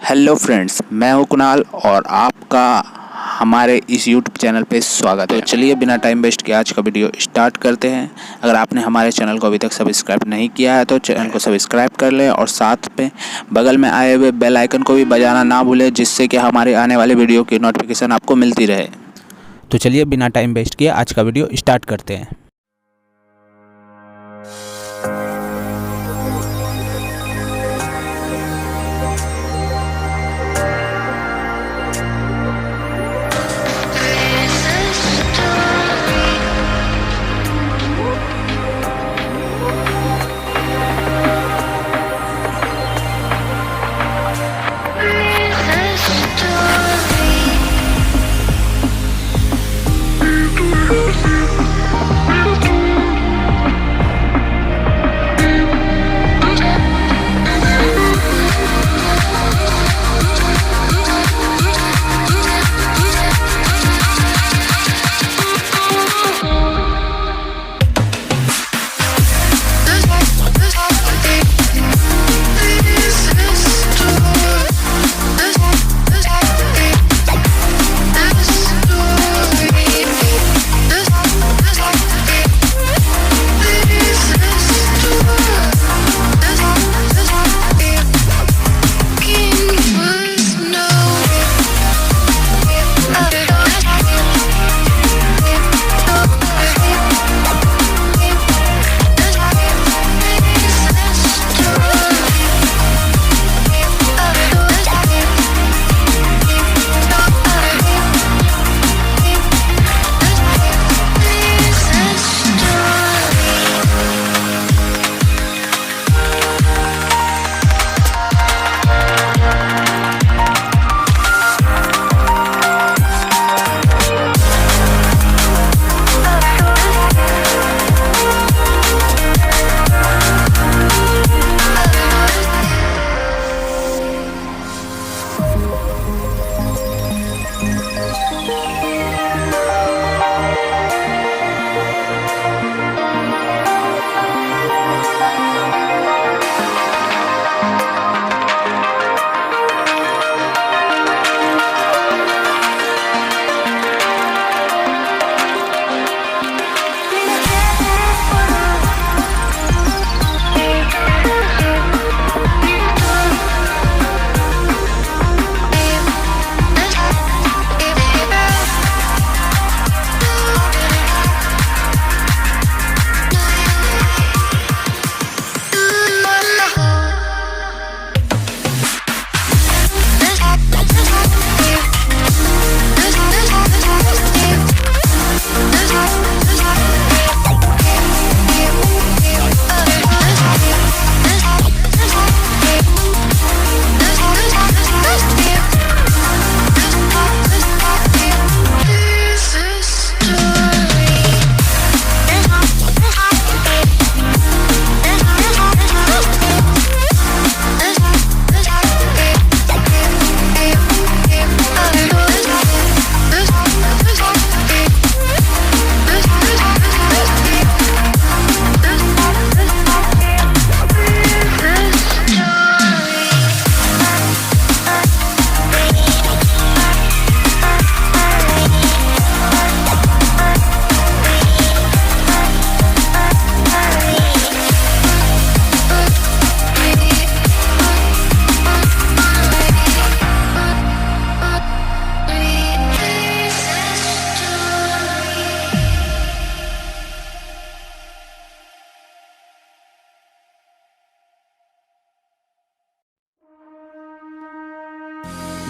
Hello friends, मैं हूं कुनाल और आपका हमारे इस YouTube चैनल पे स्वागत है। तो चलिए बिना टाइम वेस्ट किए आज का वीडियो स्टार्ट करते हैं। अगर आपने हमारे चैनल को अभी तक सब्सक्राइब नहीं किया है तो चैनल को सब्सक्राइब कर लें और साथ में बगल में आए हुए बेल आइकन को भी बजाना ना भूलें, जिससे कि हमारे आने वाले वीडियो की नोटिफिकेशन आपको मिलती रहे। तो चलिए बिना टाइम वेस्ट किए आज का वीडियो स्टार्ट करते हैं।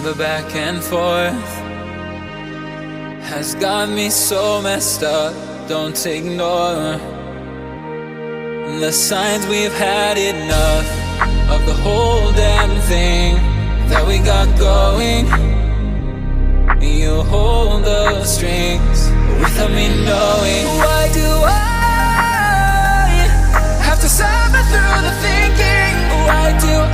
The back and forth has got me so messed up. Don't ignore the signs. We've had enough of the whole damn thing that we got going. You hold the strings without me knowing. Why do I have to suffer through the thinking? Why do